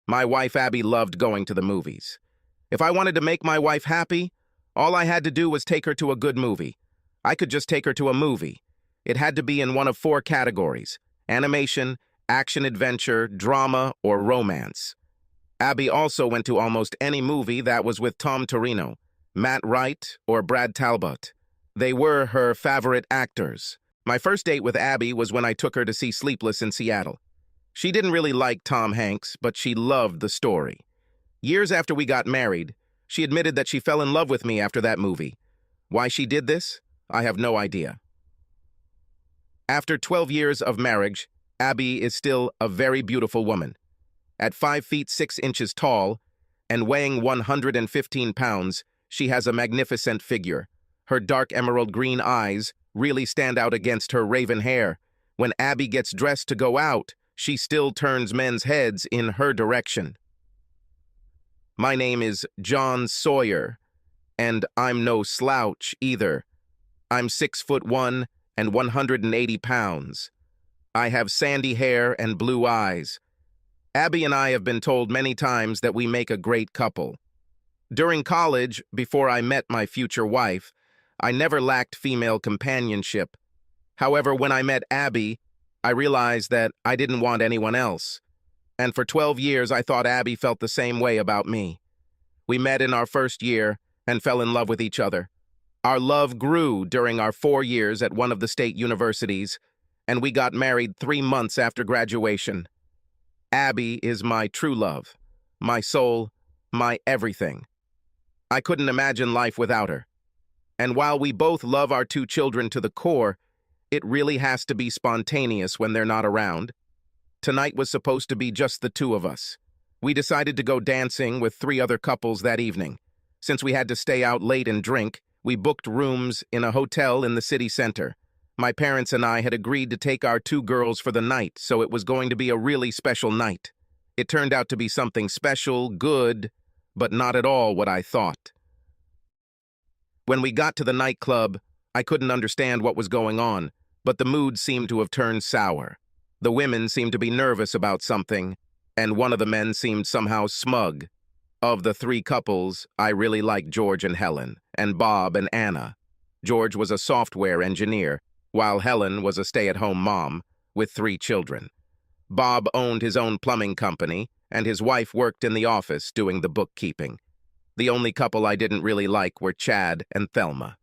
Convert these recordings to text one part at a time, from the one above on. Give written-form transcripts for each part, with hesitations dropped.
My wife Abby loved going to the movies. If I wanted to make my wife happy, all I had to do was take her to a good movie. I could just take her to a movie. It had to be in one of 4 categories: animation, action-adventure, drama, or romance. Abby also went to almost any movie that was with Tom Torino, Matt Wright, or Brad Talbot. They were her favorite actors. My first date with Abby was when I took her to see Sleepless in Seattle. She didn't really like Tom Hanks, but she loved the story. Years after we got married, she admitted that she fell in love with me after that movie. Why she did this, I have no idea. After 12 years of marriage, Abby is still a very beautiful woman. At 5 feet 6 inches tall and weighing 115 pounds, she has a magnificent figure. Her dark emerald green eyes really stand out against her raven hair. When Abby gets dressed to go out, she still turns men's heads in her direction. My name is John Sawyer, and I'm no slouch either. I'm 6'1" and 180 pounds. I have sandy hair and blue eyes. Abby and I have been told many times that we make a great couple. During college, before I met my future wife, I never lacked female companionship. However, when I met Abby, I realized that I didn't want anyone else. And for 12 years, I thought Abby felt the same way about me. We met in our first year and fell in love with each other. Our love grew during our 4 years at one of the state universities, and we got married 3 months after graduation. Abby is my true love, my soul, my everything. I couldn't imagine life without her. And while we both love our 2 children to the core, it really has to be spontaneous when they're not around. Tonight was supposed to be just the 2 of us. We decided to go dancing with 3 other couples that evening. Since we had to stay out late and drink, we booked rooms in a hotel in the city center. My parents and I had agreed to take our 2 girls for the night, so it was going to be a really special night. It turned out to be something special, good, but not at all what I thought. When we got to the nightclub, I couldn't understand what was going on, but the mood seemed to have turned sour. The women seemed to be nervous about something, and one of the men seemed somehow smug. Of the 3 couples, I really liked George and Helen, and Bob and Anna. George was a software engineer, while Helen was a stay-at-home mom with 3 children. Bob owned his own plumbing company, and his wife worked in the office doing the bookkeeping. The only couple I didn't really like were Chad and Thelma.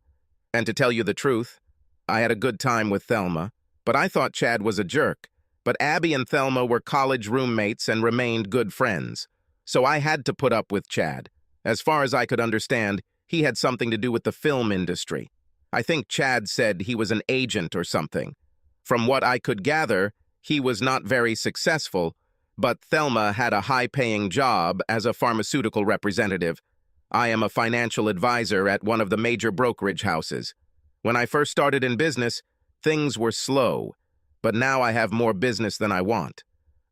And to tell you the truth, I had a good time with Thelma, but I thought Chad was a jerk. But Abby and Thelma were college roommates and remained good friends. So I had to put up with Chad. As far as I could understand, he had something to do with the film industry. I think Chad said he was an agent or something. From what I could gather, he was not very successful, but Thelma had a high-paying job as a pharmaceutical representative. I am a financial advisor at one of the major brokerage houses. When I first started in business, things were slow, but now I have more business than I want.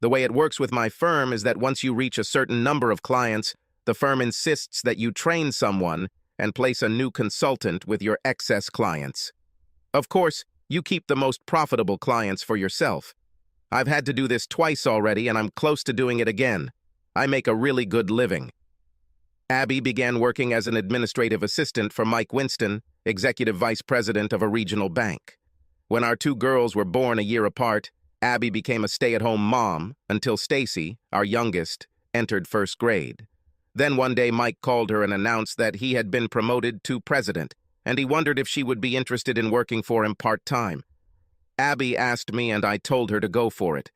The way it works with my firm is that once you reach a certain number of clients, the firm insists that you train someone and place a new consultant with your excess clients. Of course, you keep the most profitable clients for yourself. I've had to do this twice already, and I'm close to doing it again. I make a really good living. Abby began working as an administrative assistant for Mike Winston, executive vice president of a regional bank. When our 2 girls were born a year apart, Abby became a stay-at-home mom until Stacy, our youngest, entered 1st grade. Then one day Mike called her and announced that he had been promoted to president, and he wondered if she would be interested in working for him part-time. Abby asked me, and I told her to go for it.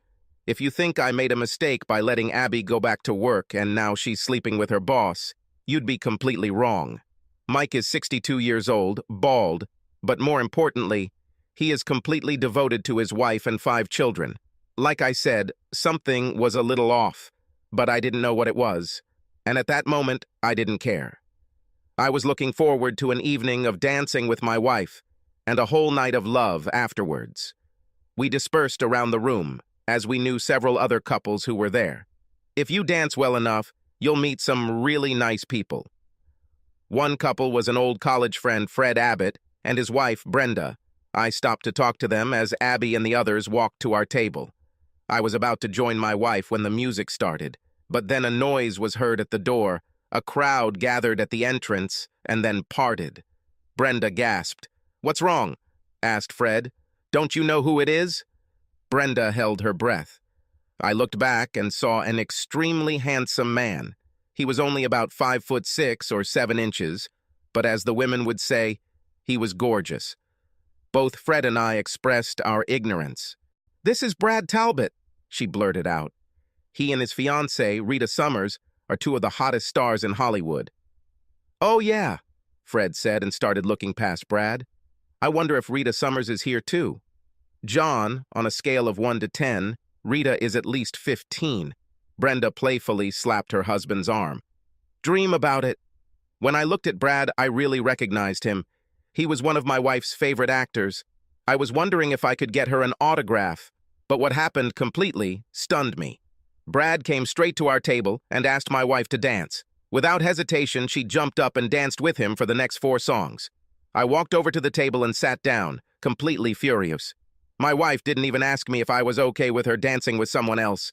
If you think I made a mistake by letting Abby go back to work and now she's sleeping with her boss, you'd be completely wrong. Mike is 62 years old, bald, but more importantly, he is completely devoted to his wife and 5 children. Like I said, something was a little off, but I didn't know what it was. And at that moment, I didn't care. I was looking forward to an evening of dancing with my wife and a whole night of love afterwards. We dispersed around the room, as we knew several other couples who were there. If you dance well enough, you'll meet some really nice people. One couple was an old college friend, Fred Abbott, and his wife, Brenda. I stopped to talk to them as Abby and the others walked to our table. I was about to join my wife when the music started. But then a noise was heard at the door. A crowd gathered at the entrance and then parted. Brenda gasped. "What's wrong?" asked Fred. "Don't you know who it is?" Brenda held her breath. I looked back and saw an extremely handsome man. He was only about 5'6" or 7 inches, but as the women would say, he was gorgeous. Both Fred and I expressed our ignorance. "This is Brad Talbot," she blurted out. He and his fiancée, Rita Summers, are two of the hottest stars in Hollywood. "Oh, yeah," Fred said and started looking past Brad. "I wonder if Rita Summers is here, too." "John, on a scale of 1 to 10, Rita is at least 15. Brenda playfully slapped her husband's arm. "Dream about it." When I looked at Brad, I really recognized him. He was one of my wife's favorite actors. I was wondering if I could get her an autograph, but what happened completely stunned me. Brad came straight to our table and asked my wife to dance. Without hesitation, she jumped up and danced with him for the next 4 songs. I walked over to the table and sat down, completely furious. My wife didn't even ask me if I was okay with her dancing with someone else.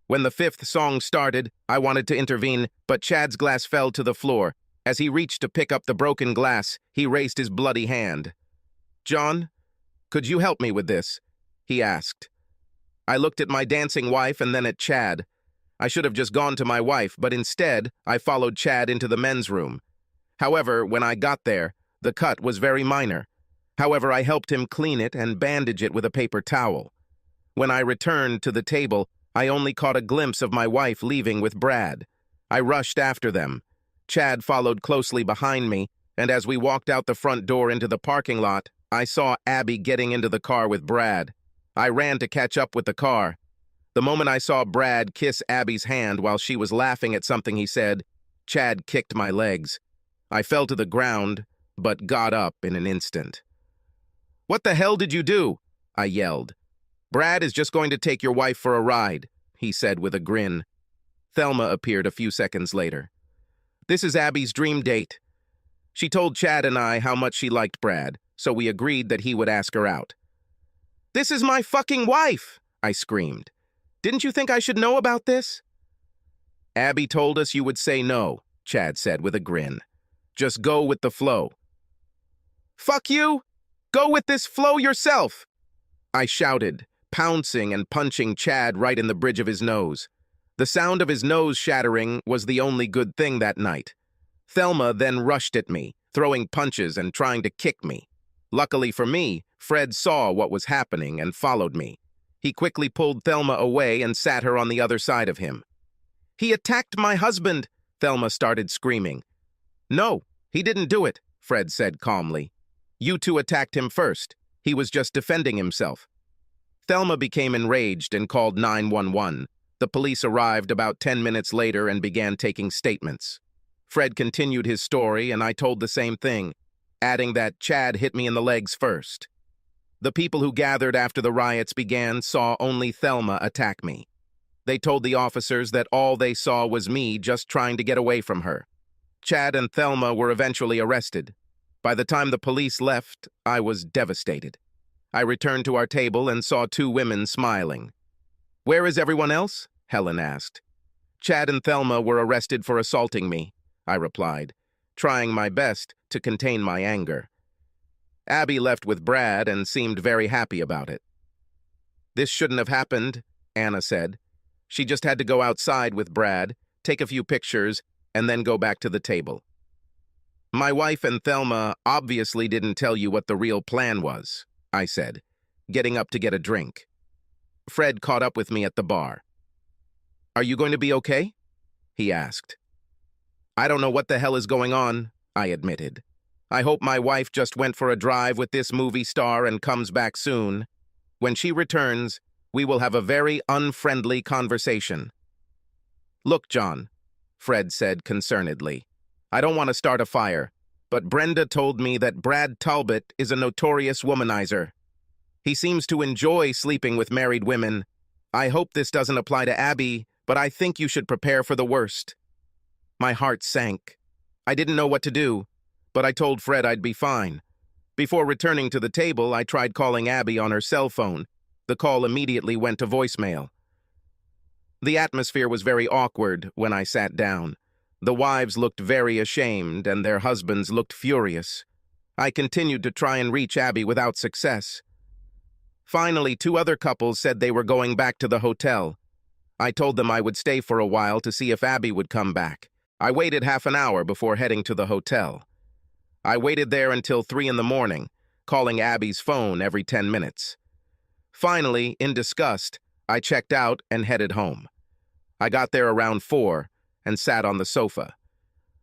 When the 5th song started, I wanted to intervene, but Chad's glass fell to the floor. As he reached to pick up the broken glass, he raised his bloody hand. "John, could you help me with this?" he asked. I looked at my dancing wife and then at Chad. I should have just gone to my wife, but instead, I followed Chad into the men's room. However, when I got there, the cut was very minor. However, I helped him clean it and bandage it with a paper towel. When I returned to the table, I only caught a glimpse of my wife leaving with Brad. I rushed after them. Chad followed closely behind me, and as we walked out the front door into the parking lot, I saw Abby getting into the car with Brad. I ran to catch up with the car. The moment I saw Brad kiss Abby's hand while she was laughing at something he said, Chad kicked my legs. I fell to the ground, but got up in an instant. "What the hell did you do?" I yelled. "Brad is just going to take your wife for a ride," he said with a grin. Thelma appeared a few seconds later. "This is Abby's dream date." She told Chad and I how much she liked Brad, so we agreed that he would ask her out. "This is my fucking wife!" I screamed. "Didn't you think I should know about this?" "Abby told us you would say no," Chad said with a grin. "Just go with the flow." "Fuck you! Go with this flow yourself!" I shouted, pouncing and punching Chad right in the bridge of his nose. The sound of his nose shattering was the only good thing that night. Thelma then rushed at me, throwing punches and trying to kick me. Luckily for me, Fred saw what was happening and followed me. He quickly pulled Thelma away and sat her on the other side of him. "He attacked my husband," Thelma started screaming. "No, he didn't do it," Fred said calmly. "You two attacked him first. He was just defending himself." Thelma became enraged and called 911. The police arrived about 10 minutes later and began taking statements. Fred continued his story, and I told the same thing, adding that Chad hit me in the legs first. The people who gathered after the riots began saw only Thelma attack me. They told the officers that all they saw was me just trying to get away from her. Chad and Thelma were eventually arrested. By the time the police left, I was devastated. I returned to our table and saw 2 women smiling. "Where is everyone else?" Helen asked. "Chad and Thelma were arrested for assaulting me," I replied, trying my best to contain my anger. Abby left with Brad and seemed very happy about it. "This shouldn't have happened," Anna said. "She just had to go outside with Brad, take a few pictures, and then go back to the table." "My wife and Thelma obviously didn't tell you what the real plan was," I said, getting up to get a drink. Fred caught up with me at the bar. "Are you going to be okay?" he asked. "I don't know what the hell is going on," I admitted. "I hope my wife just went for a drive with this movie star and comes back soon. When she returns, we will have a very unfriendly conversation." "Look, John," Fred said concernedly, "I don't want to start a fire, but Brenda told me that Brad Talbot is a notorious womanizer. He seems to enjoy sleeping with married women. I hope this doesn't apply to Abby, but I think you should prepare for the worst." My heart sank. I didn't know what to do, but I told Fred I'd be fine. Before returning to the table, I tried calling Abby on her cell phone. The call immediately went to voicemail. The atmosphere was very awkward when I sat down. The wives looked very ashamed, and their husbands looked furious. I continued to try and reach Abby without success. Finally, two other couples said they were going back to the hotel. I told them I would stay for a while to see if Abby would come back. I waited half an hour before heading to the hotel. I waited there until 3 in the morning, calling Abby's phone every 10 minutes. Finally, in disgust, I checked out and headed home. I got there around 4 and sat on the sofa.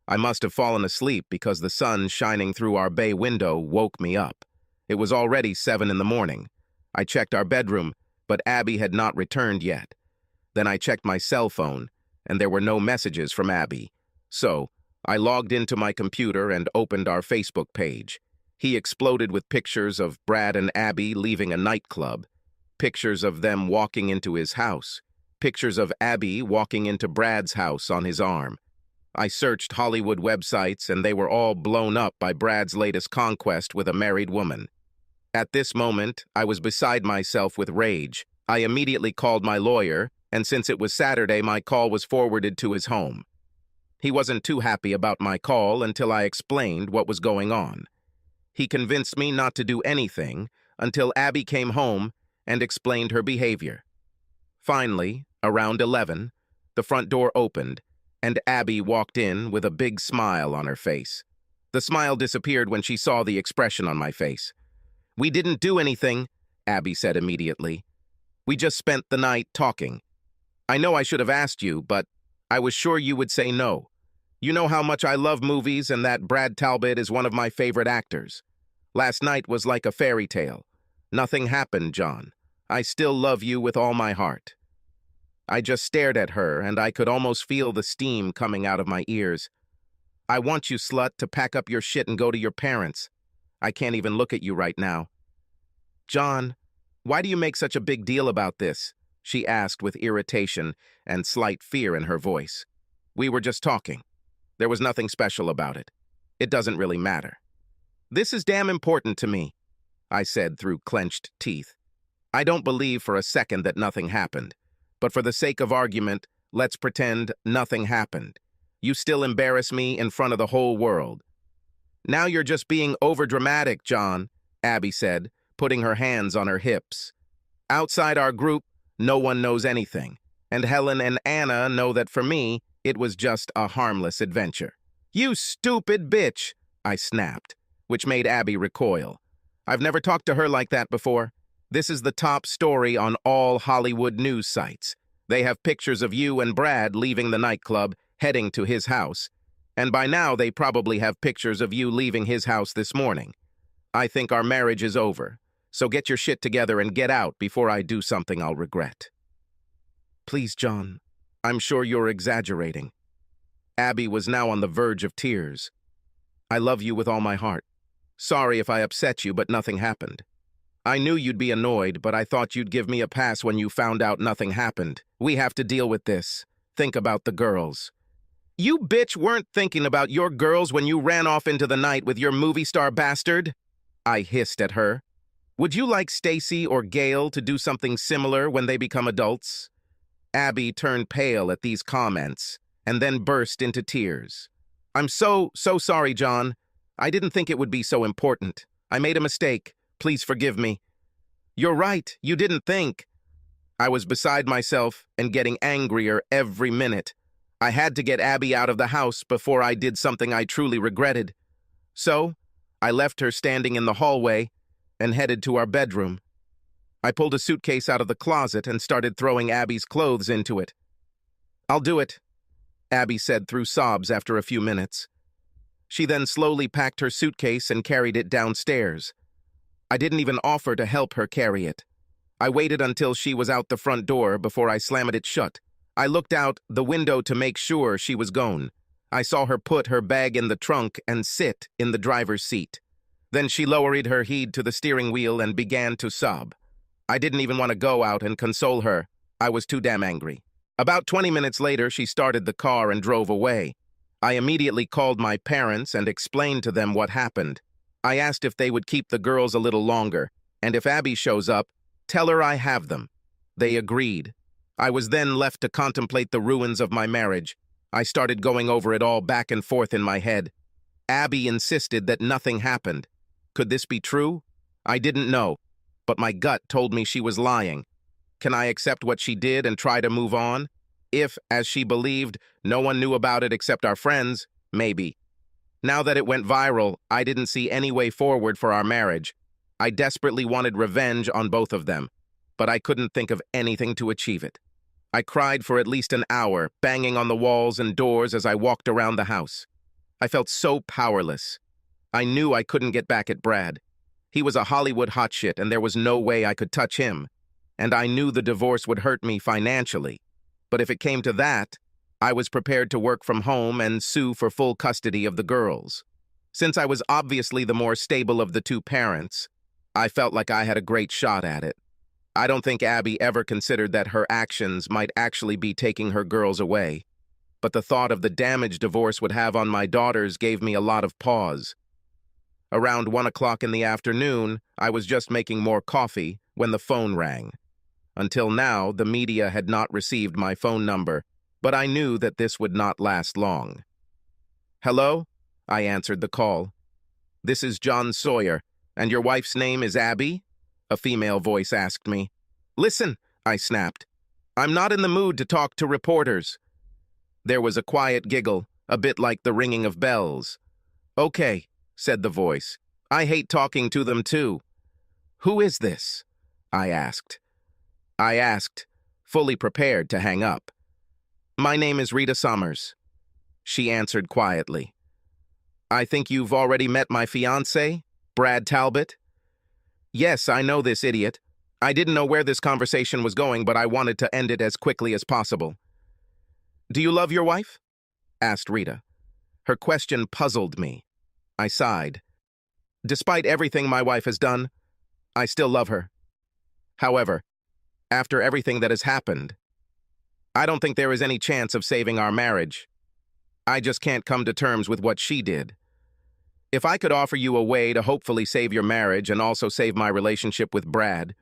I must have fallen asleep because the sun shining through our bay window woke me up. It was already 7 in the morning. I checked our bedroom, but Abby had not returned yet. Then I checked my cell phone, and there were no messages from Abby. So, I logged into my computer and opened our Facebook page. He exploded with pictures of Brad and Abby leaving a nightclub, pictures of them walking into his house, pictures of Abby walking into Brad's house on his arm. I searched Hollywood websites, and they were all blown up by Brad's latest conquest with a married woman. At this moment, I was beside myself with rage. I immediately called my lawyer, and since it was Saturday, my call was forwarded to his home. He wasn't too happy about my call until I explained what was going on. He convinced me not to do anything until Abby came home and explained her behavior. Finally, around 11, the front door opened, and Abby walked in with a big smile on her face. The smile disappeared when she saw the expression on my face. "We didn't do anything," Abby said immediately. "We just spent the night talking. I know I should have asked you, but I was sure you would say no. You know how much I love movies and that Brad Talbot is one of my favorite actors. Last night was like a fairy tale. Nothing happened, John. I still love you with all my heart." I just stared at her, and I could almost feel the steam coming out of my ears. "I want you, slut, to pack up your shit and go to your parents. I can't even look at you right now." "John, why do you make such a big deal about this?" she asked with irritation and slight fear in her voice. "We were just talking. There was nothing special about it. It doesn't really matter." "This is damn important to me," I said through clenched teeth. "I don't believe for a second that nothing happened. But for the sake of argument, let's pretend nothing happened. You still embarrass me in front of the whole world." "Now you're just being overdramatic, John," Abby said, putting her hands on her hips. "Outside our group, no one knows anything, and Helen and Anna know that for me, it was just a harmless adventure." "You stupid bitch," I snapped, which made Abby recoil. I've never talked to her like that before. This is the top story on all Hollywood news sites. They have pictures of you and Brad leaving the nightclub, heading to his house. And by now, they probably have pictures of you leaving his house this morning. I think our marriage is over. So get your shit together and get out before I do something I'll regret. "Please, John, I'm sure you're exaggerating." Abby was now on the verge of tears. "I love you with all my heart. Sorry if I upset you, but nothing happened. I knew you'd be annoyed, but I thought you'd give me a pass when you found out nothing happened. We have to deal with this. Think about the girls." "You bitch weren't thinking about your girls when you ran off into the night with your movie star bastard," I hissed at her. "Would you like Stacy or Gail to do something similar when they become adults?" Abby turned pale at these comments and then burst into tears. "I'm so sorry, John. I didn't think it would be so important. I made a mistake. Please forgive me." "You're right, you didn't think." I was beside myself and getting angrier every minute. I had to get Abby out of the house before I did something I truly regretted. So, I left her standing in the hallway and headed to our bedroom. I pulled a suitcase out of the closet and started throwing Abby's clothes into it. "I'll do it," Abby said through sobs after a few minutes. She then slowly packed her suitcase and carried it downstairs. I didn't even offer to help her carry it. I waited until she was out the front door before I slammed it shut. I looked out the window to make sure she was gone. I saw her put her bag in the trunk and sit in the driver's seat. Then she lowered her head to the steering wheel and began to sob. I didn't even want to go out and console her. I was too damn angry. About 20 minutes later, she started the car and drove away. I immediately called my parents and explained to them what happened. I asked if they would keep the girls a little longer, and if Abby shows up, tell her I have them. They agreed. I was then left to contemplate the ruins of my marriage. I started going over it all back and forth in my head. Abby insisted that nothing happened. Could this be true? I didn't know, but my gut told me she was lying. Can I accept what she did and try to move on? If, as she believed, no one knew about it except our friends, maybe. Now that it went viral, I didn't see any way forward for our marriage. I desperately wanted revenge on both of them, but I couldn't think of anything to achieve it. I cried for at least an hour, banging on the walls and doors as I walked around the house. I felt so powerless. I knew I couldn't get back at Brad. He was a Hollywood hotshit, and there was no way I could touch him. And I knew the divorce would hurt me financially. But if it came to that, I was prepared to work from home and sue for full custody of the girls. Since I was obviously the more stable of the two parents, I felt like I had a great shot at it. I don't think Abby ever considered that her actions might actually be taking her girls away. But the thought of the damage divorce would have on my daughters gave me a lot of pause. Around 1 o'clock in the afternoon, I was just making more coffee when the phone rang. Until now, the media had not received my phone number, but I knew that this would not last long. "Hello?" I answered the call. "This is John Sawyer, and your wife's name is Abby?" A female voice asked me. "Listen," I snapped. "I'm not in the mood to talk to reporters." There was a quiet giggle, a bit like the ringing of bells. "Okay," said the voice. "I hate talking to them too." "Who is this?" I asked, fully prepared to hang up. "My name is Rita Summers," she answered quietly. "I think you've already met my fiancé, Brad Talbot?" "Yes, I know this idiot. I didn't know where this conversation was going, but I wanted to end it as quickly as possible." "Do you love your wife?" asked Rita. Her question puzzled me. I sighed. "Despite everything my wife has done, I still love her. However, after everything that has happened, I don't think there is any chance of saving our marriage. I just can't come to terms with what she did. If I could offer you a way to hopefully save your marriage and also save my relationship with Brad,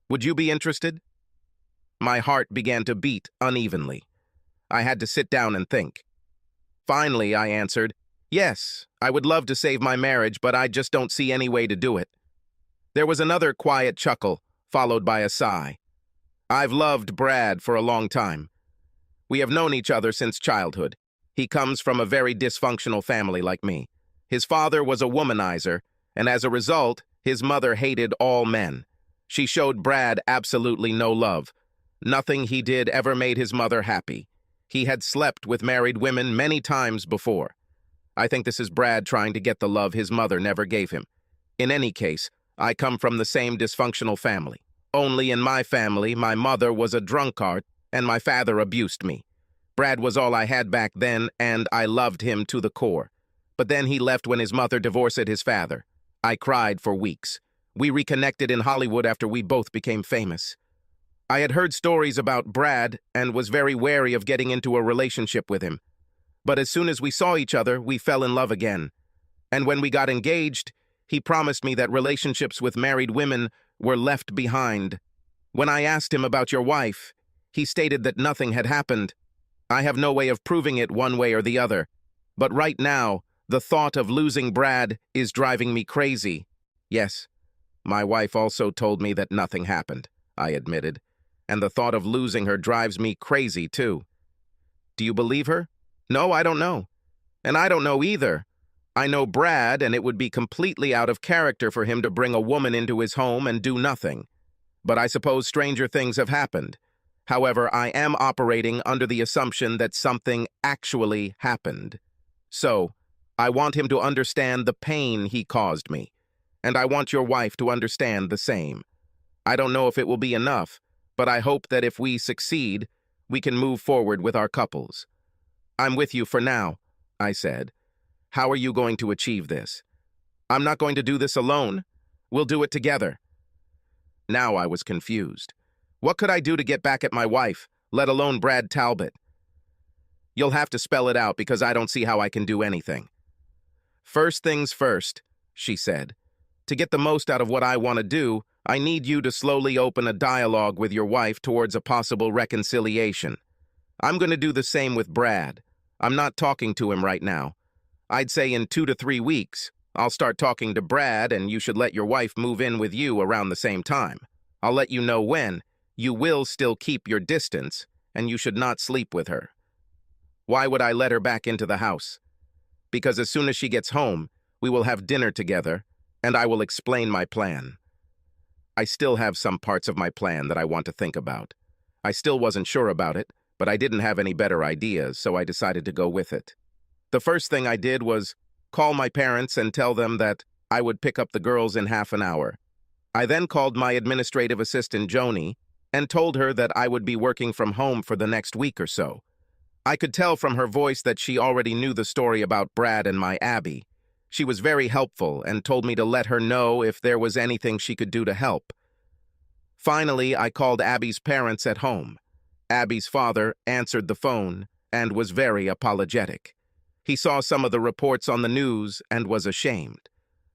would you be interested?" My heart began to beat unevenly. I had to sit down and think. Finally, I answered, "Yes, I would love to save my marriage, but I just don't see any way to do it." There was another quiet chuckle, followed by a sigh. "I've loved Brad for a long time. We have known each other since childhood. He comes from a very dysfunctional family like me. His father was a womanizer, and as a result, his mother hated all men. She showed Brad absolutely no love. Nothing he did ever made his mother happy. He had slept with married women many times before. I think this is Brad trying to get the love his mother never gave him. In any case, I come from the same dysfunctional family. Only in my family, my mother was a drunkard, and my father abused me. Brad was all I had back then, and I loved him to the core. But then he left when his mother divorced his father. I cried for weeks. We reconnected in Hollywood after we both became famous. I had heard stories about Brad and was very wary of getting into a relationship with him. But as soon as we saw each other, we fell in love again. And when we got engaged, he promised me that relationships with married women were left behind. When I asked him about your wife, he stated that nothing had happened. I have no way of proving it one way or the other. But right now, the thought of losing Brad is driving me crazy. Yes, my wife also told me that nothing happened, I admitted. And the thought of losing her drives me crazy, too. Do you believe her? No, I don't know. And I don't know either. I know Brad, and it would be completely out of character for him to bring a woman into his home and do nothing. But I suppose stranger things have happened. However, I am operating under the assumption that something actually happened. So, I want him to understand the pain he caused me. And I want your wife to understand the same. I don't know if it will be enough, but I hope that if we succeed, we can move forward with our couples. I'm with you for now, I said. How are you going to achieve this? I'm not going to do this alone. We'll do it together. Now I was confused. What could I do to get back at my wife, let alone Brad Talbot? You'll have to spell it out because I don't see how I can do anything. First things first, she said. To get the most out of what I want to do, I need you to slowly open a dialogue with your wife towards a possible reconciliation. I'm going to do the same with Brad. I'm not talking to him right now. I'd say in 2 to 3 weeks, I'll start talking to Brad, and you should let your wife move in with you around the same time. I'll let you know when. You will still keep your distance, and you should not sleep with her. Why would I let her back into the house? Because as soon as she gets home, we will have dinner together, and I will explain my plan. I still have some parts of my plan that I want to think about. I still wasn't sure about it, but I didn't have any better ideas, so I decided to go with it. The first thing I did was call my parents and tell them that I would pick up the girls in half an hour. I then called my administrative assistant, Joni, and told her that I would be working from home for the next week or so. I could tell from her voice that she already knew the story about Brad and my Abby. She was very helpful and told me to let her know if there was anything she could do to help. Finally, I called Abby's parents at home. Abby's father answered the phone and was very apologetic. He saw some of the reports on the news and was ashamed.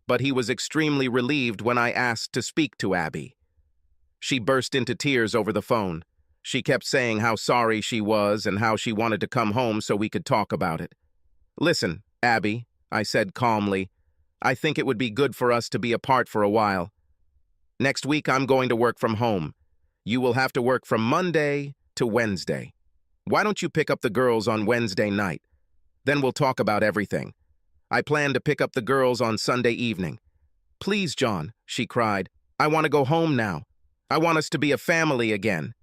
But he was extremely relieved when I asked to speak to Abby. She burst into tears over the phone. She kept saying how sorry she was and how she wanted to come home so we could talk about it. "Listen, Abby," I said calmly, "I think it would be good for us to be apart for a while. Next week I'm going to work from home. You will have to work from Monday to Wednesday. Why don't you pick up the girls on Wednesday night? Then we'll talk about everything. I plan to pick up the girls on Sunday evening." "Please, John," she cried. "I want to go home now. I want us to be a family again."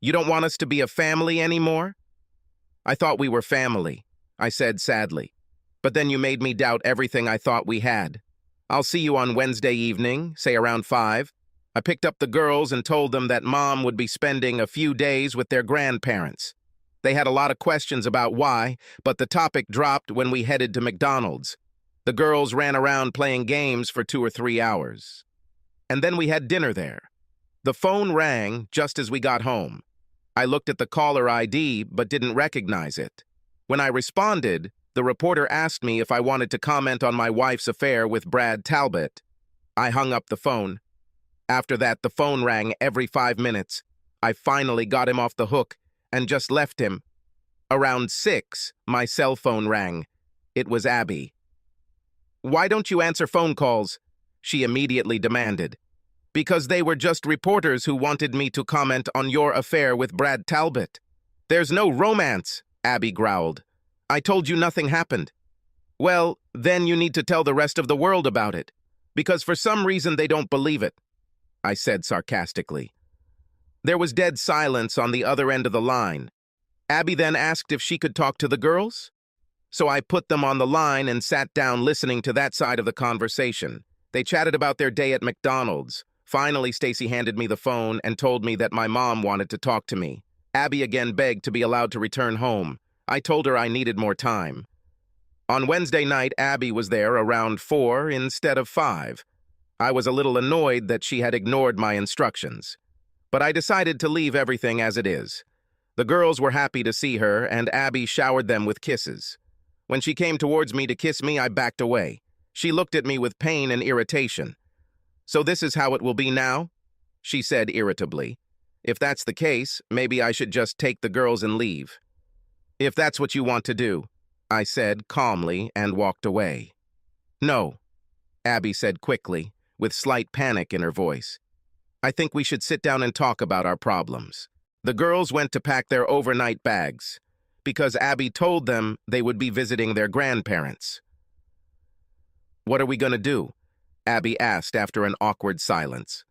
"You don't want us to be a family anymore?" "I thought we were family," I said sadly. "But then you made me doubt everything I thought we had. I'll see you on Wednesday evening, say around 5. I picked up the girls and told them that Mom would be spending a few days with their grandparents. They had a lot of questions about why, but the topic dropped when we headed to McDonald's. The girls ran around playing games for 2 or 3 hours. And then we had dinner there. The phone rang just as we got home. I looked at the caller ID but didn't recognize it. When I responded, the reporter asked me if I wanted to comment on my wife's affair with Brad Talbot. I hung up the phone. After that, the phone rang every 5 minutes. I finally got him off the hook and just left him. Around 6, my cell phone rang. It was Abby. "Why don't you answer phone calls?" she immediately demanded. "Because they were just reporters who wanted me to comment on your affair with Brad Talbot." "There's no romance," Abby growled. "I told you nothing happened." "Well, then you need to tell the rest of the world about it, because for some reason they don't believe it," I said sarcastically. There was dead silence on the other end of the line. Abby then asked if she could talk to the girls. So I put them on the line and sat down listening to that side of the conversation. They chatted about their day at McDonald's. Finally, Stacy handed me the phone and told me that my mom wanted to talk to me. Abby again begged to be allowed to return home. I told her I needed more time. On Wednesday night, Abby was there around 4 instead of 5. I was a little annoyed that she had ignored my instructions. But I decided to leave everything as it is. The girls were happy to see her, and Abby showered them with kisses. When she came towards me to kiss me, I backed away. She looked at me with pain and irritation. "So this is how it will be now?" she said irritably. "If that's the case, maybe I should just take the girls and leave." "If that's what you want to do," I said calmly and walked away. "No," Abby said quickly, with slight panic in her voice. "I think we should sit down and talk about our problems." The girls went to pack their overnight bags, because Abby told them they would be visiting their grandparents. "What are we going to do?" Abby asked after an awkward silence.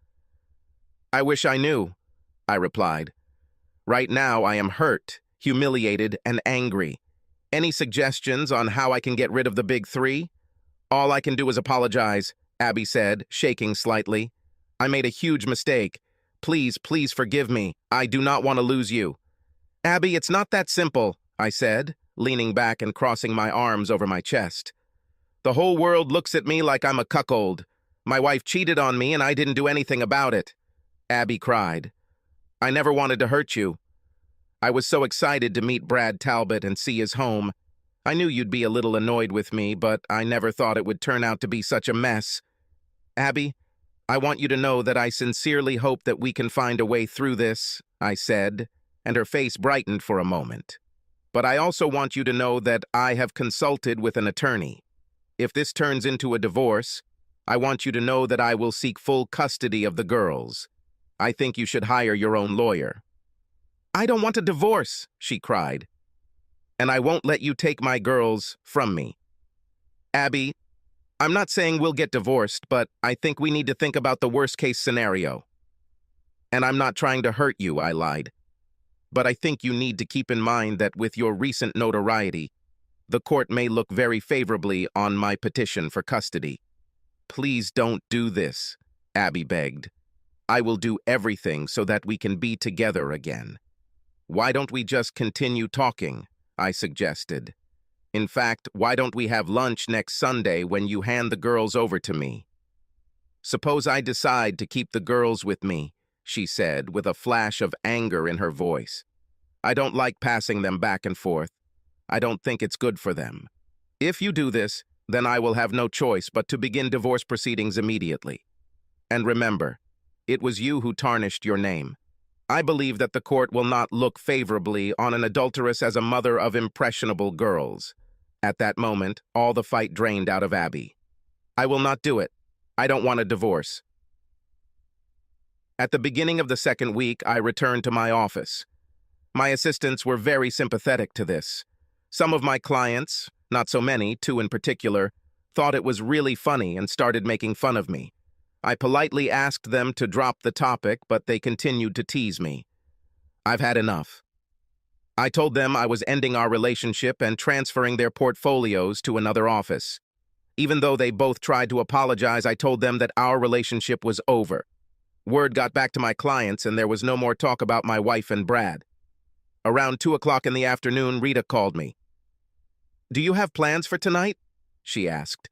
"I wish I knew," I replied. "Right now I am hurt, humiliated, and angry. Any suggestions on how I can get rid of the big 3? "All I can do is apologize," Abby said, shaking slightly. "I made a huge mistake. Please, please forgive me. I do not want to lose you." "Abby, it's not that simple," I said, leaning back and crossing my arms over my chest. "The whole world looks at me like I'm a cuckold. My wife cheated on me and I didn't do anything about it." Abby cried. "I never wanted to hurt you. I was so excited to meet Brad Talbot and see his home. I knew you'd be a little annoyed with me, but I never thought it would turn out to be such a mess. Abby, I want you to know that I sincerely hope that we can find a way through this, I said, and her face brightened for a moment. But I also want you to know that I have consulted with an attorney. If this turns into a divorce, I want you to know that I will seek full custody of the girls. I think you should hire your own lawyer. I don't want a divorce, she cried. And I won't let you take my girls from me. Abby, I'm not saying we'll get divorced, but I think we need to think about the worst-case scenario. And I'm not trying to hurt you, I lied. But I think you need to keep in mind that with your recent notoriety, the court may look very favorably on my petition for custody. Please don't do this, Abby begged. I will do everything so that we can be together again. Why don't we just continue talking? I suggested. In fact, why don't we have lunch next Sunday when you hand the girls over to me? Suppose I decide to keep the girls with me, she said, with a flash of anger in her voice. I don't like passing them back and forth. I don't think it's good for them. If you do this, then I will have no choice but to begin divorce proceedings immediately. And remember, it was you who tarnished your name. I believe that the court will not look favorably on an adulteress as a mother of impressionable girls. At that moment, all the fight drained out of Abby. I will not do it. I don't want a divorce. At the beginning of the second week, I returned to my office. My assistants were very sympathetic to this. Some of my clients, not so many, 2 in particular, thought it was really funny and started making fun of me. I politely asked them to drop the topic, but they continued to tease me. I've had enough. I told them I was ending our relationship and transferring their portfolios to another office. Even though they both tried to apologize, I told them that our relationship was over. Word got back to my clients, and there was no more talk about my wife and Brad. Around 2 o'clock in the afternoon, Rita called me. Do you have plans for tonight? She asked.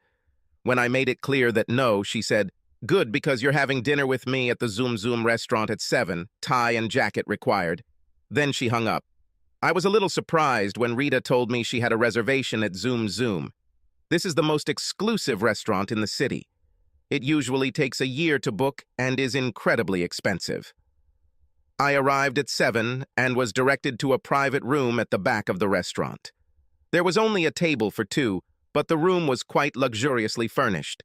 When I made it clear that no, she said, good, because you're having dinner with me at the Zoom Zoom restaurant at 7, tie and jacket required. Then she hung up. I was a little surprised when Rita told me she had a reservation at Zoom Zoom. This is the most exclusive restaurant in the city. It usually takes a year to book and is incredibly expensive. I arrived at 7 and was directed to a private room at the back of the restaurant. There was only a table for 2, but the room was quite luxuriously furnished.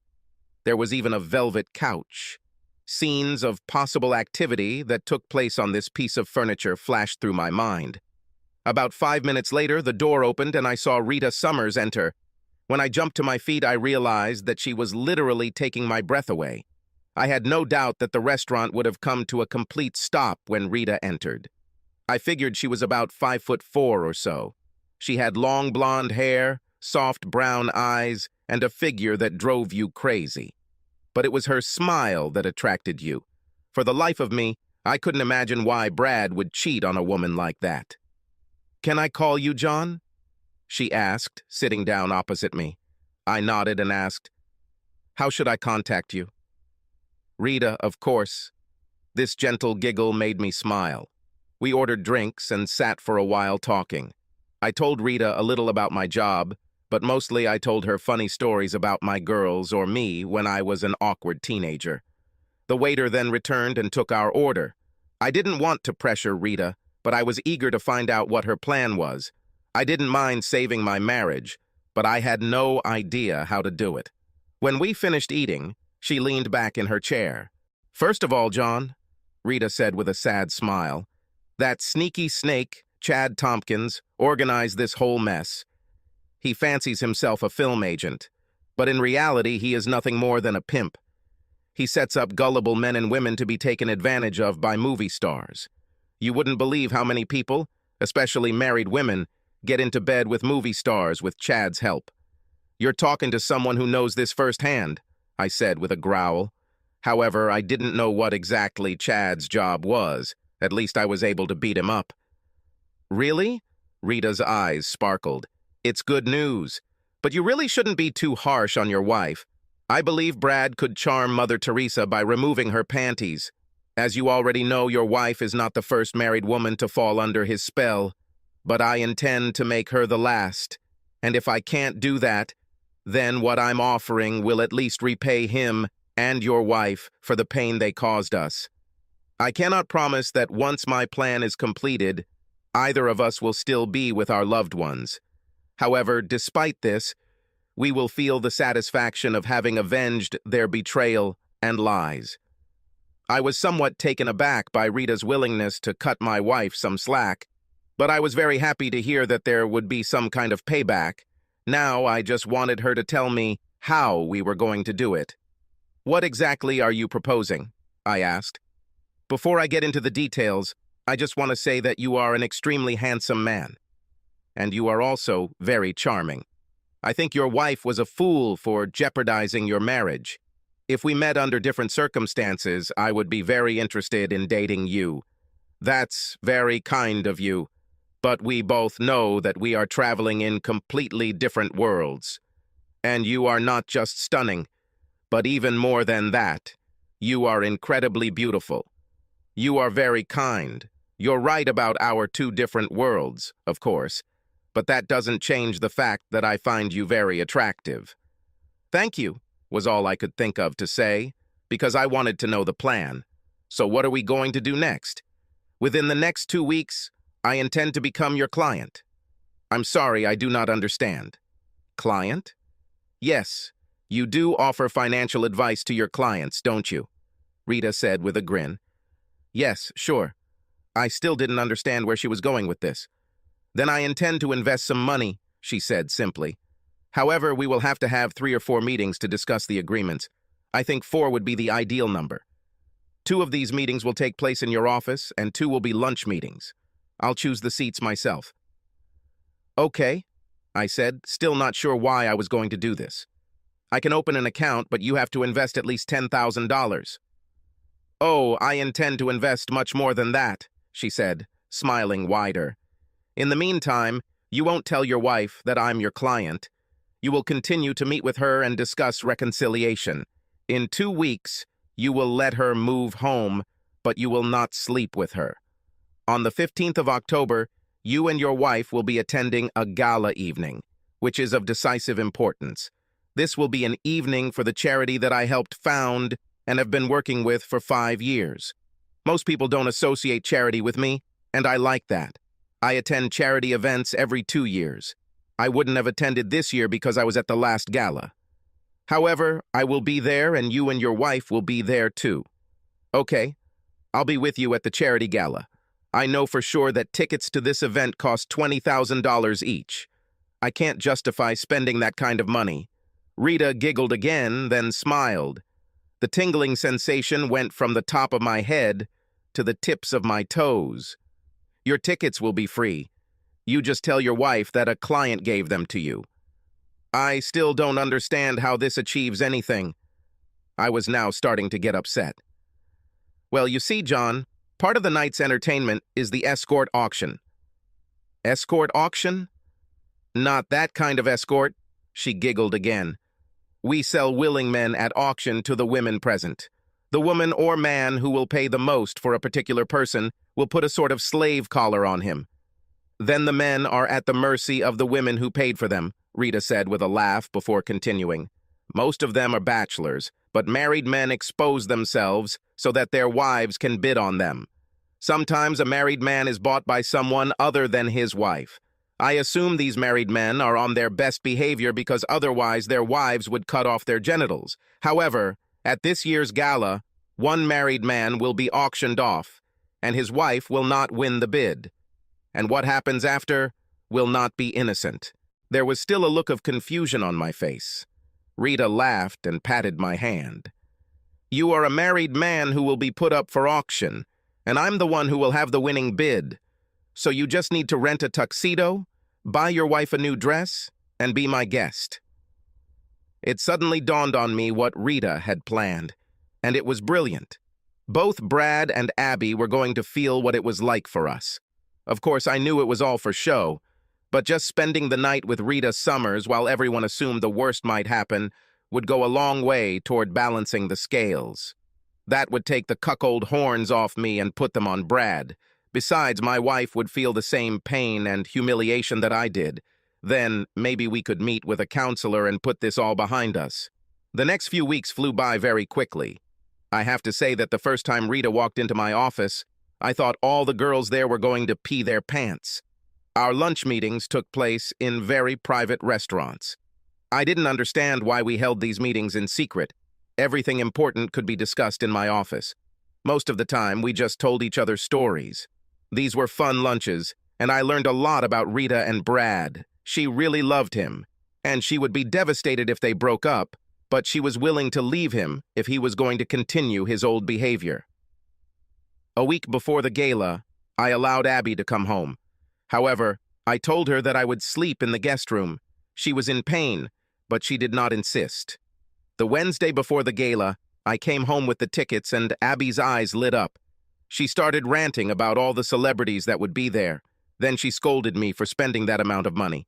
There was even a velvet couch. Scenes of possible activity that took place on this piece of furniture flashed through my mind. About 5 minutes later, the door opened and I saw Rita Summers enter. When I jumped to my feet, I realized that she was literally taking my breath away. I had no doubt that the restaurant would have come to a complete stop when Rita entered. I figured she was about 5'4" or so. She had long blonde hair, soft brown eyes, and a figure that drove you crazy. But it was her smile that attracted you. For the life of me, I couldn't imagine why Brad would cheat on a woman like that. Can I call you John? She asked, sitting down opposite me. I nodded and asked, how should I contact you? Rita, of course. This gentle giggle made me smile. We ordered drinks and sat for a while talking. I told Rita a little about my job, but mostly I told her funny stories about my girls or me when I was an awkward teenager. The waiter then returned and took our order. I didn't want to pressure Rita, but I was eager to find out what her plan was. I didn't mind saving my marriage, but I had no idea how to do it. When we finished eating, she leaned back in her chair. First of all, John, Rita said with a sad smile, that sneaky snake, Chad Tompkins, organized this whole mess. He fancies himself a film agent, but in reality he is nothing more than a pimp. He sets up gullible men and women to be taken advantage of by movie stars. You wouldn't believe how many people, especially married women, get into bed with movie stars with Chad's help. You're talking to someone who knows this firsthand, I said with a growl. However, I didn't know what exactly Chad's job was. At least I was able to beat him up. Really? Rita's eyes sparkled. It's good news. But you really shouldn't be too harsh on your wife. I believe Brad could charm Mother Teresa by removing her panties. As you already know, your wife is not the first married woman to fall under his spell, but I intend to make her the last. And if I can't do that, then what I'm offering will at least repay him and your wife for the pain they caused us. I cannot promise that once my plan is completed, either of us will still be with our loved ones. However, despite this, we will feel the satisfaction of having avenged their betrayal and lies. I was somewhat taken aback by Rita's willingness to cut my wife some slack, but I was very happy to hear that there would be some kind of payback. Now I just wanted her to tell me how we were going to do it. "What exactly are you proposing?" I asked. "Before I get into the details, I just want to say that you are an extremely handsome man. And you are also very charming. I think your wife was a fool for jeopardizing your marriage. If we met under different circumstances, I would be very interested in dating you. That's very kind of you. But we both know that we are traveling in completely different worlds. And you are not just stunning, but even more than that, you are incredibly beautiful. You are very kind. You're right about our two different worlds, of course, but that doesn't change the fact that I find you very attractive." "Thank you," was all I could think of to say, because I wanted to know the plan. "So what are we going to do next?" "Within the next 2 weeks, I intend to become your client." "I'm sorry, I do not understand." "Client?" "Yes, you do offer financial advice to your clients, don't you?" Rita said with a grin. "Yes, sure." I still didn't understand where she was going with this. "Then I intend to invest some money," she said simply. "However, we will have to have 3 or 4 meetings to discuss the agreements. I think 4 would be the ideal number. 2 of these meetings will take place in your office, and 2 will be lunch meetings. I'll choose the seats myself." "Okay," I said, still not sure why I was going to do this. "I can open an account, but you have to invest at least $10,000. "Oh, I intend to invest much more than that," she said, smiling wider. "In the meantime, you won't tell your wife that I'm your client. You will continue to meet with her and discuss reconciliation. In 2 weeks, you will let her move home, but you will not sleep with her. On the 15th of October, you and your wife will be attending a gala evening, which is of decisive importance. This will be an evening for the charity that I helped found and have been working with for 5 years. Most people don't associate charity with me, and I like that. I attend charity events every 2 years. I wouldn't have attended this year because I was at the last gala. However, I will be there and you and your wife will be there too." "Okay, I'll be with you at the charity gala. I know for sure that tickets to this event cost $20,000 each. I can't justify spending that kind of money." Rita giggled again, then smiled. The tingling sensation went from the top of my head to the tips of my toes. "Your tickets will be free. You just tell your wife that a client gave them to you." I still don't understand how this achieves anything. I was now starting to get upset. "Well, you see, John, part of the night's entertainment is the escort auction." "Escort auction?" "Not that kind of escort," she giggled again. "We sell willing men at auction to the women present. The woman or man who will pay the most for a particular person will put a sort of slave collar on him. Then the men are at the mercy of the women who paid for them," Rita said with a laugh before continuing. "Most of them are bachelors, but married men expose themselves so that their wives can bid on them. Sometimes a married man is bought by someone other than his wife. I assume these married men are on their best behavior because otherwise their wives would cut off their genitals. However, at this year's gala, one married man will be auctioned off, and his wife will not win the bid. And what happens after will not be innocent." There was still a look of confusion on my face. Rita laughed and patted my hand. "You are a married man who will be put up for auction, and I'm the one who will have the winning bid. So you just need to rent a tuxedo, buy your wife a new dress, and be my guest." It suddenly dawned on me what Rita had planned, and it was brilliant. Both Brad and Abby were going to feel what it was like for us. Of course, I knew it was all for show, but just spending the night with Rita Summers while everyone assumed the worst might happen would go a long way toward balancing the scales. That would take the cuckold horns off me and put them on Brad. Besides, my wife would feel the same pain and humiliation that I did. Then maybe we could meet with a counselor and put this all behind us. The next few weeks flew by very quickly. I have to say that the first time Rita walked into my office, I thought all the girls there were going to pee their pants. Our lunch meetings took place in very private restaurants. I didn't understand why we held these meetings in secret. Everything important could be discussed in my office. Most of the time, we just told each other stories. These were fun lunches, and I learned a lot about Rita and Brad. She really loved him, and she would be devastated if they broke up, but she was willing to leave him if he was going to continue his old behavior. A week before the gala, I allowed Abby to come home. However, I told her that I would sleep in the guest room. She was in pain, but she did not insist. The Wednesday before the gala, I came home with the tickets and Abby's eyes lit up. She started ranting about all the celebrities that would be there. Then she scolded me for spending that amount of money.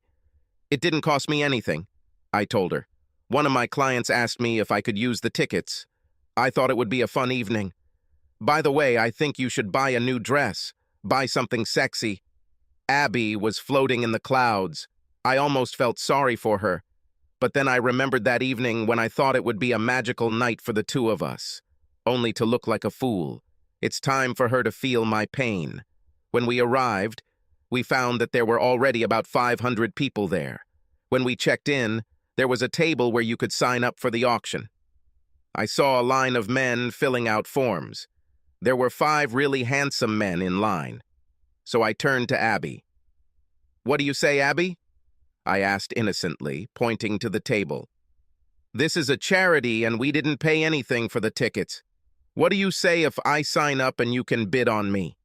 It didn't cost me anything, I told her. One of my clients asked me if I could use the tickets. I thought it would be a fun evening. By the way, I think you should buy a new dress. Buy something sexy. Abby was floating in the clouds. I almost felt sorry for her. But then I remembered that evening when I thought it would be a magical night for the two of us, only to look like a fool. It's time for her to feel my pain. When we arrived, we found that there were already about 500 people there. When we checked in, there was a table where you could sign up for the auction. I saw a line of men filling out forms. There were 5 really handsome men in line. So I turned to Abby. "What do you say, Abby?" I asked innocently, pointing to the table. "This is a charity and we didn't pay anything for the tickets. What do you say if I sign up and you can bid on me?"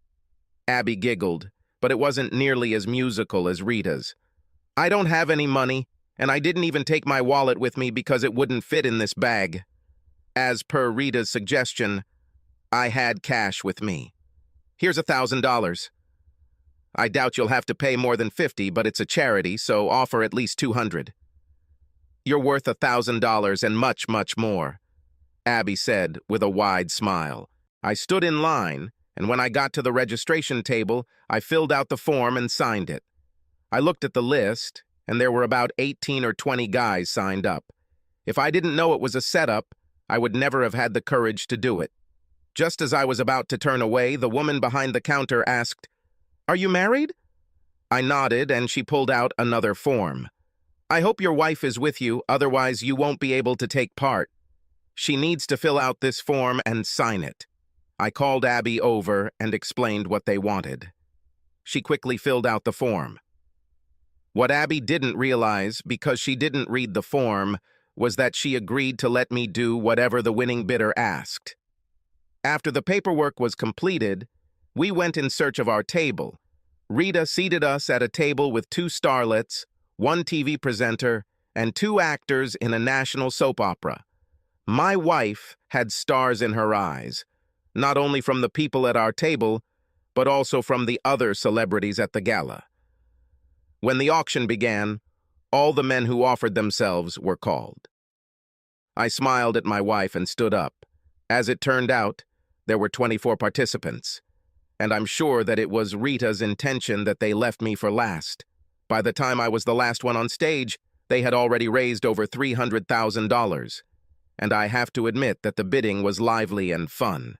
Abby giggled, but it wasn't nearly as musical as Rita's. "I don't have any money, and I didn't even take my wallet with me because it wouldn't fit in this bag." As per Rita's suggestion, I had cash with me. "Here's $1,000. I doubt you'll have to pay more than 50, but it's a charity, so offer at least 200. "You're worth $1,000 and much, much more," Abby said with a wide smile. I stood in line, and when I got to the registration table, I filled out the form and signed it. I looked at the list, and there were about 18 or 20 guys signed up. If I didn't know it was a setup, I would never have had the courage to do it. Just as I was about to turn away, the woman behind the counter asked, "Are you married?" I nodded, and she pulled out another form. "I hope your wife is with you, otherwise you won't be able to take part. She needs to fill out this form and sign it." I called Abby over and explained what they wanted. She quickly filled out the form. What Abby didn't realize, because she didn't read the form, was that she agreed to let me do whatever the winning bidder asked. After the paperwork was completed, we went in search of our table. Rita seated us at a table with 2 starlets, 1 TV presenter, and 2 actors in a national soap opera. My wife had stars in her eyes, not only from the people at our table, but also from the other celebrities at the gala. When the auction began, all the men who offered themselves were called. I smiled at my wife and stood up. As it turned out, there were 24 participants, and I'm sure that it was Rita's intention that they left me for last. By the time I was the last one on stage, they had already raised over $300,000, and I have to admit that the bidding was lively and fun.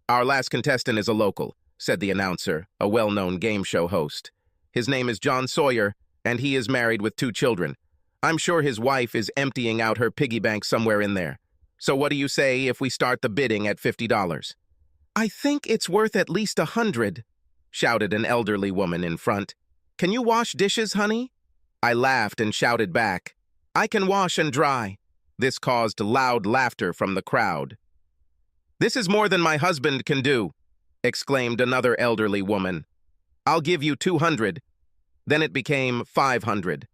"Our last contestant is a local," said the announcer, a well-known game show host. "His name is John Sawyer, and he is married with 2 children. I'm sure his wife is emptying out her piggy bank somewhere in there. So what do you say if we start the bidding at $50? "I think it's worth at least $100, shouted an elderly woman in front. "Can you wash dishes, honey?" I laughed and shouted back, "I can wash and dry." This caused loud laughter from the crowd. "This is more than my husband can do," exclaimed another elderly woman. "I'll give you 200. Then it became 500.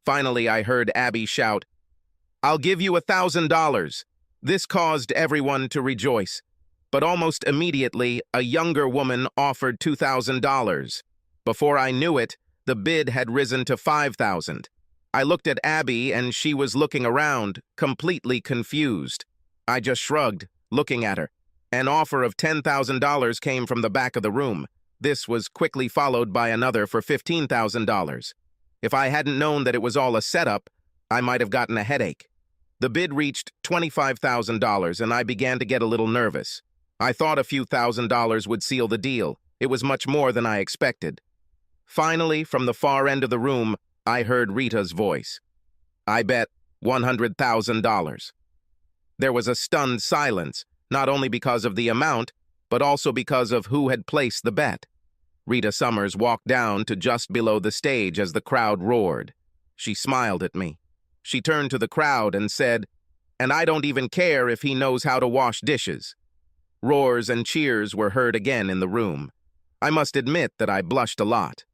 Finally, I heard Abby shout, "I'll give you $1,000. This caused everyone to rejoice. But almost immediately, a younger woman offered $2,000. Before I knew it, the bid had risen to $5,000. I looked at Abby, and she was looking around, completely confused. I just shrugged, looking at her. An offer of $10,000 came from the back of the room. This was quickly followed by another for $15,000. If I hadn't known that it was all a setup, I might have gotten a headache. The bid reached $25,000, and I began to get a little nervous. I thought a few $1,000s would seal the deal. It was much more than I expected. Finally, from the far end of the room, I heard Rita's voice. I bet $100,000. There was a stunned silence, not only because of the amount, but also because of who had placed the bet. Rita Summers walked down to just below the stage as the crowd roared. She smiled at me. She turned to the crowd and said, "And I don't even care if he knows how to wash dishes." Roars and cheers were heard again in the room. I must admit that I blushed a lot.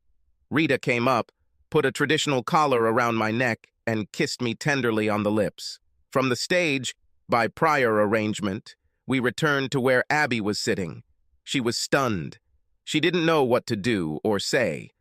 Rita came up, put a traditional collar around my neck, and kissed me tenderly on the lips. From the stage, by prior arrangement, we returned to where Abby was sitting. She was stunned. She didn't know what to do or say.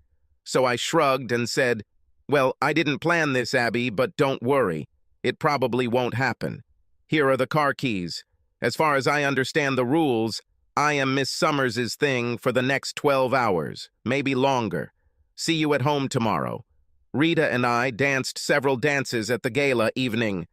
So I shrugged and said, "Well, I didn't plan this, Abby, but don't worry. It probably won't happen. Here are the car keys. As far as I understand the rules, I am Miss Summers's thing for the next 12 hours, maybe longer. See you at home tomorrow." Rita and I danced several dances at the gala evening.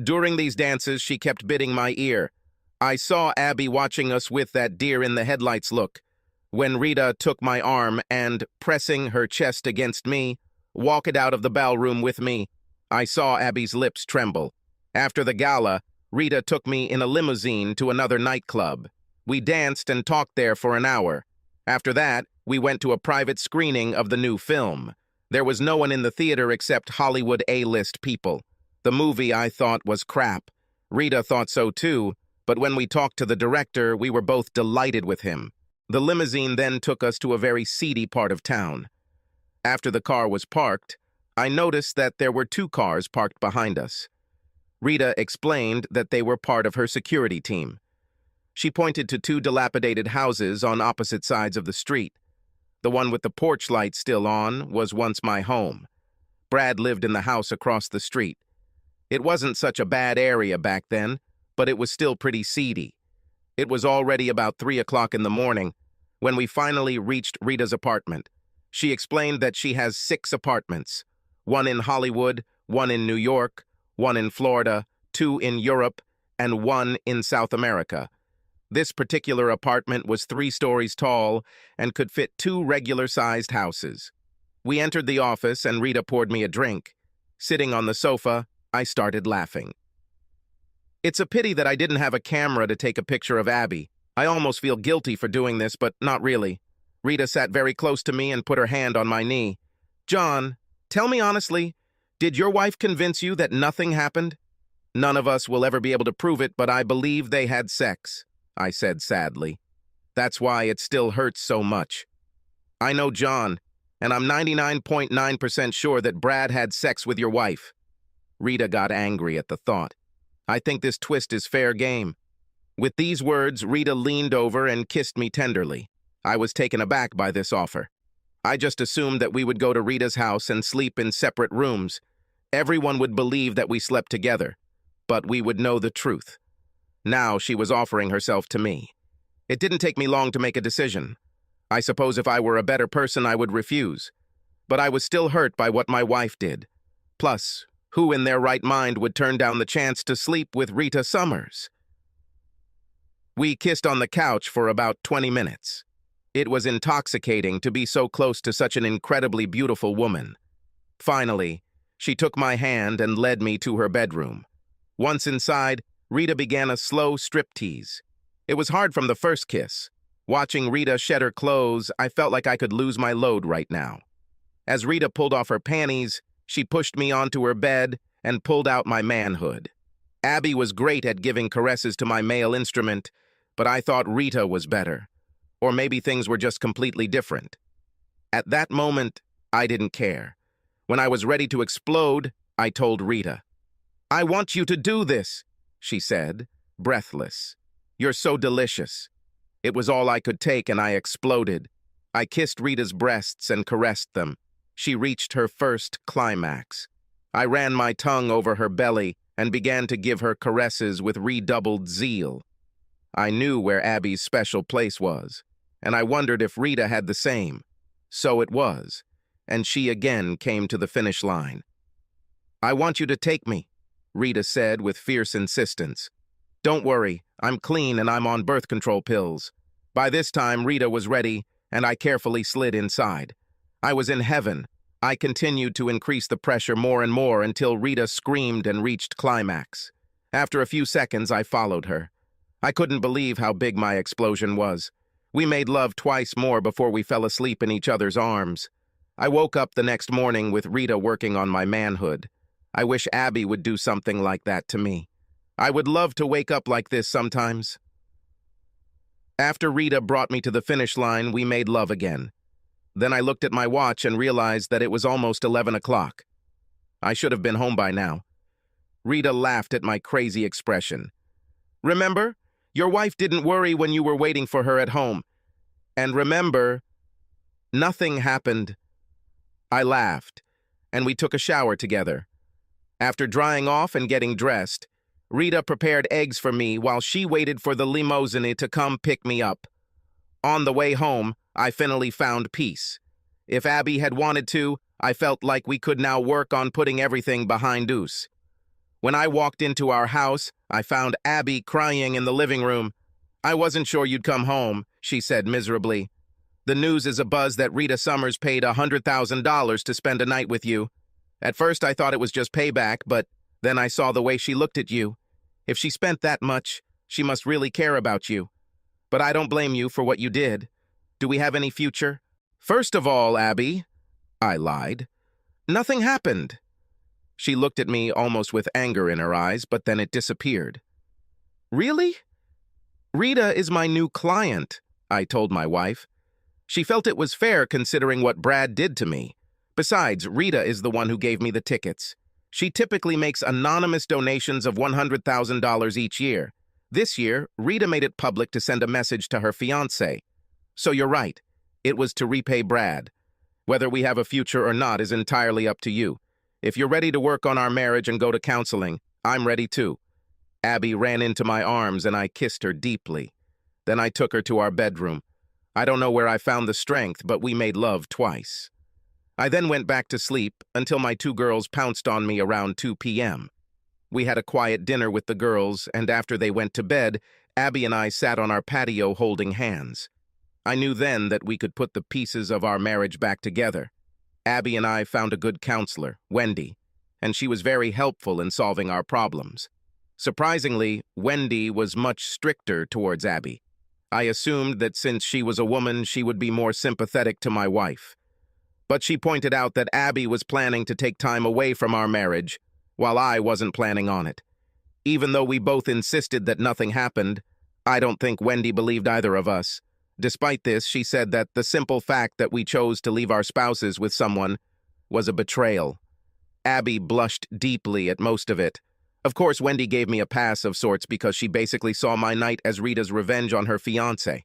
During these dances, she kept biting my ear. I saw Abby watching us with that deer-in-the-headlights look. When Rita took my arm and, pressing her chest against me, walked out of the ballroom with me, I saw Abby's lips tremble. After the gala, Rita took me in a limousine to another nightclub. We danced and talked there for an hour. After that, we went to a private screening of the new film. There was no one in the theater except Hollywood A-list people. The movie, I thought, was crap. Rita thought so too, but when we talked to the director, we were both delighted with him. The limousine then took us to a very seedy part of town. After the car was parked, I noticed that there were 2 cars parked behind us. Rita explained that they were part of her security team. She pointed to 2 dilapidated houses on opposite sides of the street. The one with the porch light still on was once my home. Brad lived in the house across the street. It wasn't such a bad area back then, but it was still pretty seedy. It was already about 3 o'clock in the morning when we finally reached Rita's apartment. She explained that she has 6 apartments, 1 in Hollywood, 1 in New York, 1 in Florida, 2 in Europe, and 1 in South America. This particular apartment was 3 stories tall and could fit 2 regular-sized houses. We entered the office and Rita poured me a drink. Sitting on the sofa, I started laughing. It's a pity that I didn't have a camera to take a picture of Abby. I almost feel guilty for doing this, but not really. Rita sat very close to me and put her hand on my knee. "John, tell me honestly, did your wife convince you that nothing happened?" "None of us will ever be able to prove it, but I believe they had sex," I said sadly. "That's why it still hurts so much. I know John, and I'm 99.9% sure that Brad had sex with your wife." Rita got angry at the thought. "I think this twist is fair game." With these words, Rita leaned over and kissed me tenderly. I was taken aback by this offer. I just assumed that we would go to Rita's house and sleep in separate rooms. Everyone would believe that we slept together, but we would know the truth. Now she was offering herself to me. It didn't take me long to make a decision. I suppose if I were a better person, I would refuse. But I was still hurt by what my wife did. Plus, who in their right mind would turn down the chance to sleep with Rita Summers? We kissed on the couch for about 20 minutes. It was intoxicating to be so close to such an incredibly beautiful woman. Finally, she took my hand and led me to her bedroom. Once inside, Rita began a slow striptease. It was hard from the first kiss. Watching Rita shed her clothes, I felt like I could lose my load right now. As Rita pulled off her panties, she pushed me onto her bed and pulled out my manhood. Abby was great at giving caresses to my male instrument, but I thought Rita was better. Or maybe things were just completely different. At that moment, I didn't care. When I was ready to explode, I told Rita. "I want you to do this," she said, breathless. "You're so delicious." It was all I could take, and I exploded. I kissed Rita's breasts and caressed them. She reached her first climax. I ran my tongue over her belly and began to give her caresses with redoubled zeal. I knew where Abby's special place was, and I wondered if Rita had the same. So it was, and she again came to the finish line. "I want you to take me," Rita said with fierce insistence. "Don't worry, I'm clean and I'm on birth control pills." By this time, Rita was ready, and I carefully slid inside. I was in heaven. I continued to increase the pressure more and more until Rita screamed and reached climax. After a few seconds, I followed her. I couldn't believe how big my explosion was. We made love twice more before we fell asleep in each other's arms. I woke up the next morning with Rita working on my manhood. I wish Abby would do something like that to me. I would love to wake up like this sometimes. After Rita brought me to the finish line, we made love again. Then I looked at my watch and realized that it was almost 11 o'clock. I should have been home by now. Rita laughed at my crazy expression. "Remember, your wife didn't worry when you were waiting for her at home. And remember, nothing happened." I laughed, and we took a shower together. After drying off and getting dressed, Rita prepared eggs for me while she waited for the limousine to come pick me up. On the way home, I finally found peace. If Abby had wanted to, I felt like we could now work on putting everything behind us. When I walked into our house, I found Abby crying in the living room. "I wasn't sure you'd come home," she said miserably. "The news is abuzz that Rita Summers paid $100,000 to spend a night with you. At first I thought it was just payback, but then I saw the way she looked at you. If she spent that much, she must really care about you. But I don't blame you for what you did. Do we have any future?" "First of all, Abby," I lied, "nothing happened." She looked at me almost with anger in her eyes, but then it disappeared. "Really?" "Rita is my new client," I told my wife. She felt it was fair considering what Brad did to me. Besides, Rita is the one who gave me the tickets. She typically makes anonymous donations of $100,000 each year. This year, Rita made it public to send a message to her fiancé. So you're right. It was to repay Brad. Whether we have a future or not is entirely up to you. If you're ready to work on our marriage and go to counseling, I'm ready too. Abby ran into my arms and I kissed her deeply. Then I took her to our bedroom. I don't know where I found the strength, but we made love twice. I then went back to sleep until my two girls pounced on me around 2 p.m. We had a quiet dinner with the girls, and after they went to bed, Abby and I sat on our patio holding hands. I knew then that we could put the pieces of our marriage back together. Abby and I found a good counselor, Wendy, and she was very helpful in solving our problems. Surprisingly, Wendy was much stricter towards Abby. I assumed that since she was a woman, she would be more sympathetic to my wife. But she pointed out that Abby was planning to take time away from our marriage, while I wasn't planning on it. Even though we both insisted that nothing happened, I don't think Wendy believed either of us. Despite this, she said that the simple fact that we chose to leave our spouses with someone was a betrayal. Abby blushed deeply at most of it. Of course, Wendy gave me a pass of sorts because she basically saw my night as Rita's revenge on her fiancé.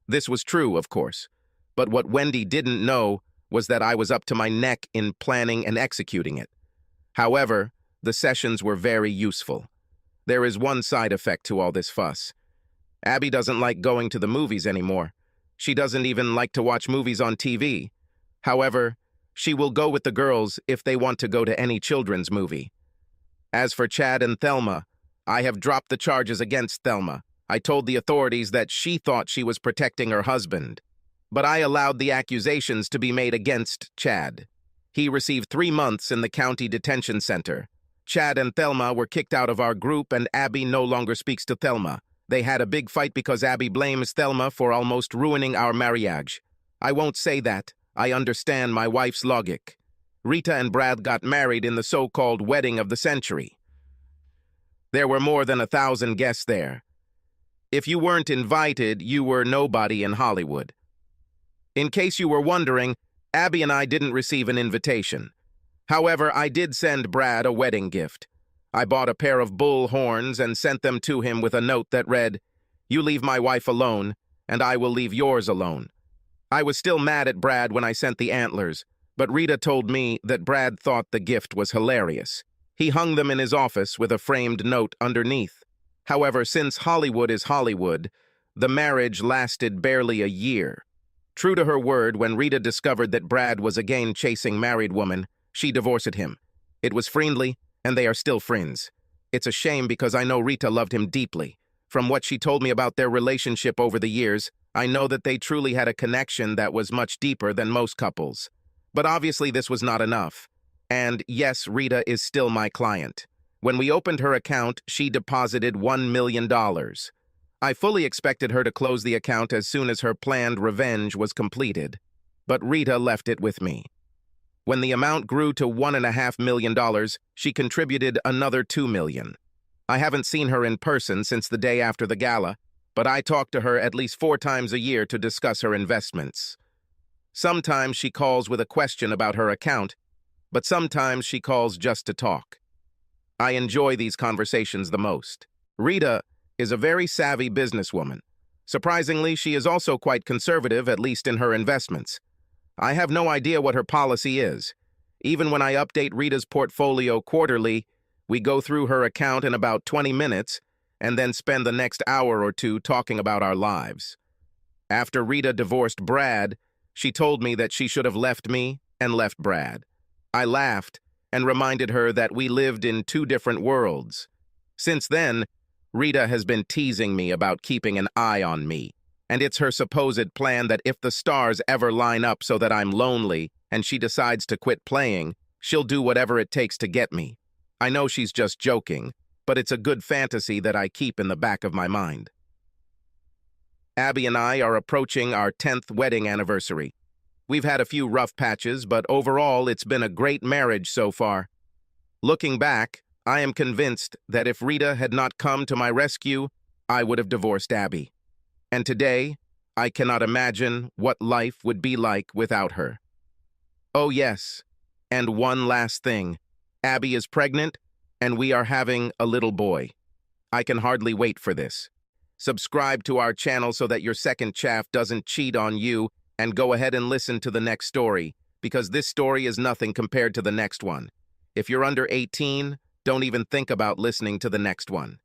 This was true, of course. But what Wendy didn't know was that I was up to my neck in planning and executing it. However, the sessions were very useful. There is one side effect to all this fuss. Abby doesn't like going to the movies anymore. She doesn't even like to watch movies on TV. However, she will go with the girls if they want to go to any children's movie. As for Chad and Thelma, I have dropped the charges against Thelma. I told the authorities that she thought she was protecting her husband. But I allowed the accusations to be made against Chad. He received 3 months in the county detention center. Chad and Thelma were kicked out of our group and Abby no longer speaks to Thelma. They had a big fight because Abby blames Thelma for almost ruining our marriage. I won't say that. I understand my wife's logic. Rita and Brad got married in the so-called wedding of the century. There were more than 1,000 guests there. If you weren't invited, you were nobody in Hollywood. In case you were wondering, Abby and I didn't receive an invitation. However, I did send Brad a wedding gift. I bought a pair of bull horns and sent them to him with a note that read, "You leave my wife alone, and I will leave yours alone." I was still mad at Brad when I sent the antlers, but Rita told me that Brad thought the gift was hilarious. He hung them in his office with a framed note underneath. However, since Hollywood is Hollywood, the marriage lasted barely a year. True to her word, when Rita discovered that Brad was again chasing married women, she divorced him. It was friendly, and they are still friends. It's a shame because I know Rita loved him deeply. From what she told me about their relationship over the years, I know that they truly had a connection that was much deeper than most couples. But obviously this was not enough. And yes, Rita is still my client. When we opened her account, she deposited $1 million. I fully expected her to close the account as soon as her planned revenge was completed. But Rita left it with me. When the amount grew to $1.5 million, she contributed another $2 million. I haven't seen her in person since the day after the gala, but I talk to her at least 4 times a year to discuss her investments. Sometimes she calls with a question about her account, but sometimes she calls just to talk. I enjoy these conversations the most. Rita is a very savvy businesswoman. Surprisingly, she is also quite conservative, at least in her investments. I have no idea what her policy is. Even when I update Rita's portfolio quarterly, we go through her account in about 20 minutes and then spend the next hour or two talking about our lives. After Rita divorced Brad, she told me that she should have left me and left Brad. I laughed and reminded her that we lived in 2 different worlds. Since then, Rita has been teasing me about keeping an eye on me, and it's her supposed plan that if the stars ever line up so that I'm lonely and she decides to quit playing, she'll do whatever it takes to get me. I know she's just joking, but it's a good fantasy that I keep in the back of my mind. Abby and I are approaching our 10th wedding anniversary. We've had a few rough patches, but overall it's been a great marriage so far. Looking back, I am convinced that if Rita had not come to my rescue, I would have divorced Abby. And today, I cannot imagine what life would be like without her. Oh yes, and one last thing. Abby is pregnant, and we are having a little boy. I can hardly wait for this. Subscribe to our channel so that your second chaff doesn't cheat on you, and go ahead and listen to the next story, because this story is nothing compared to the next one. If you're under 18, don't even think about listening to the next one.